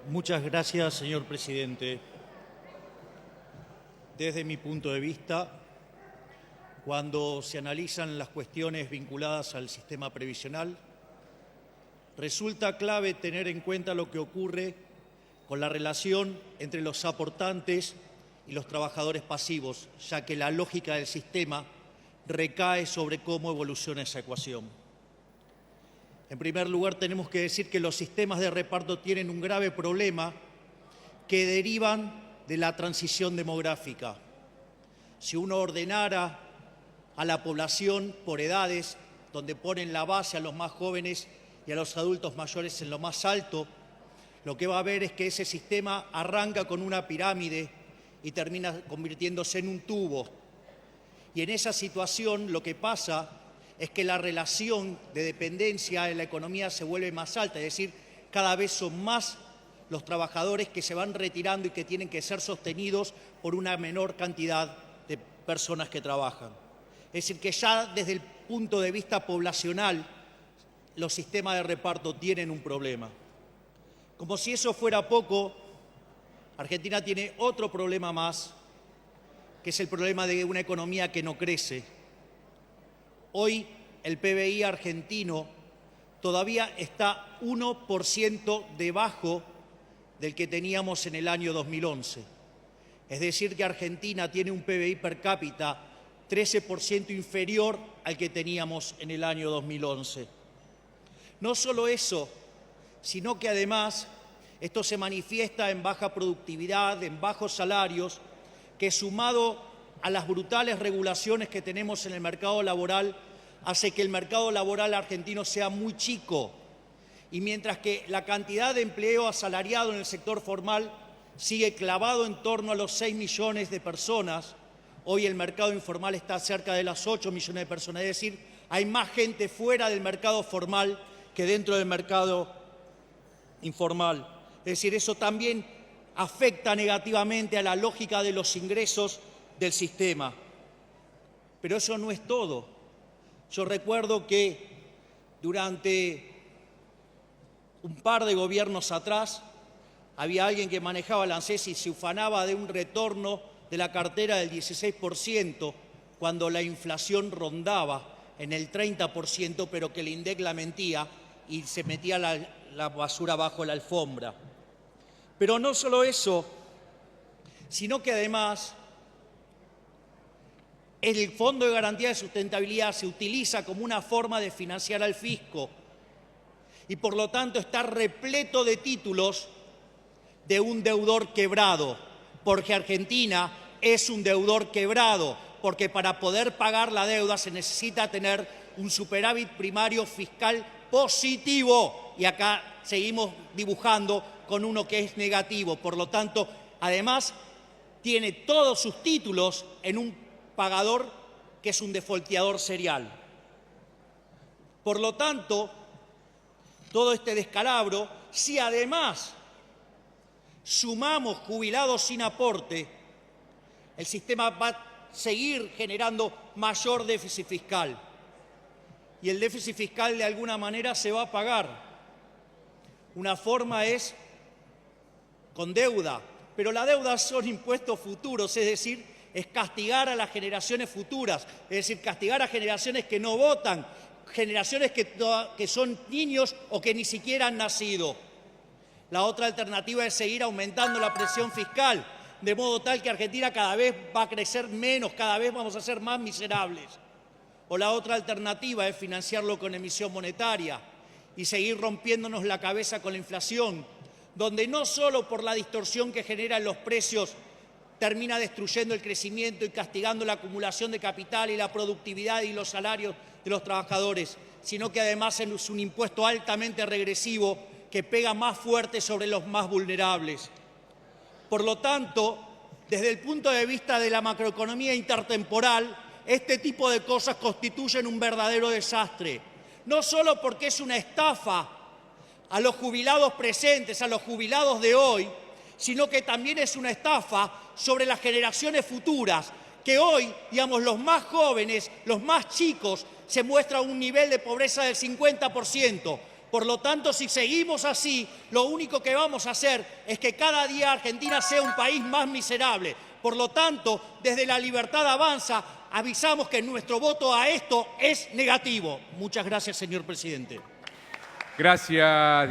Muchas gracias, señor presidente. Desde mi punto de vista, cuando se analizan las cuestiones vinculadas al sistema previsional, resulta clave tener en cuenta lo que ocurre con la relación entre los aportantes y los trabajadores pasivos, ya que la lógica del sistema recae sobre cómo evoluciona esa ecuación. En primer lugar, tenemos que decir que los sistemas de reparto tienen un grave problema que derivan de la transición demográfica. Si uno ordenara a la población por edades, donde ponen la base a los más jóvenes y a los adultos mayores en lo más alto, lo que va a ver es que ese sistema arranca con una pirámide y termina convirtiéndose en un tubo. Y en esa situación lo que pasa es que la relación de dependencia en la economía se vuelve más alta, es decir, cada vez son más los trabajadores que se van retirando y que tienen que ser sostenidos por una menor cantidad de personas que trabajan. Es decir, que ya desde el punto de vista poblacional, los sistemas de reparto tienen un problema. Como si eso fuera poco, Argentina tiene otro problema más, que es el problema de una economía que no crece. Hoy el PBI argentino todavía está 1% debajo del que teníamos en el año 2011. Es decir, que Argentina tiene un PBI per cápita 13% inferior al que teníamos en el año 2011. No solo eso, sino que además esto se manifiesta en baja productividad, en bajos salarios, que sumado a las brutales regulaciones que tenemos en el mercado laboral, hace que el mercado laboral argentino sea muy chico. Y mientras que la cantidad de empleo asalariado en el sector formal sigue clavado en torno a los 6 millones de personas, hoy el mercado informal está cerca de las 8 millones de personas. Es decir, hay más gente fuera del mercado formal que dentro del mercado informal. Es decir, eso también afecta negativamente a la lógica de los ingresos del sistema. Pero eso no es todo. Yo recuerdo que durante un par de gobiernos atrás había alguien que manejaba el ANSES y se ufanaba de un retorno de la cartera del 16% cuando la inflación rondaba en el 30%, pero que el INDEC la mentía y se metía la basura bajo la alfombra. Pero no solo eso, sino que además el Fondo de Garantía de Sustentabilidad se utiliza como una forma de financiar al fisco y por lo tanto está repleto de títulos de un deudor quebrado, porque Argentina es un deudor quebrado, porque para poder pagar la deuda se necesita tener un superávit primario fiscal positivo y acá seguimos dibujando con uno que es negativo. Por lo tanto, además, tiene todos sus títulos en un pagador que es un defolteador serial. Por lo tanto, todo este descalabro, si además sumamos jubilados sin aporte, el sistema va a seguir generando mayor déficit fiscal. Y el déficit fiscal de alguna manera se va a pagar. Una forma es con deuda, pero la deuda son impuestos futuros, es decir, es castigar a las generaciones futuras, es decir, castigar a generaciones que no votan, generaciones que son niños o que ni siquiera han nacido. La otra alternativa es seguir aumentando la presión fiscal, de modo tal que Argentina cada vez va a crecer menos, cada vez vamos a ser más miserables. O la otra alternativa es financiarlo con emisión monetaria y seguir rompiéndonos la cabeza con la inflación, donde no solo por la distorsión que generan los precios termina destruyendo el crecimiento y castigando la acumulación de capital y la productividad y los salarios de los trabajadores, sino que además es un impuesto altamente regresivo que pega más fuerte sobre los más vulnerables. Por lo tanto, desde el punto de vista de la macroeconomía intertemporal, este tipo de cosas constituyen un verdadero desastre. No solo porque es una estafa a los jubilados presentes, a los jubilados de hoy, sino que también es una estafa sobre las generaciones futuras, que hoy, digamos, los más jóvenes, los más chicos, se muestra un nivel de pobreza del 50%, Por lo tanto, si seguimos así, lo único que vamos a hacer es que cada día Argentina sea un país más miserable. Por lo tanto, desde La Libertad Avanza, avisamos que nuestro voto a esto es negativo. Muchas gracias, señor presidente. Gracias.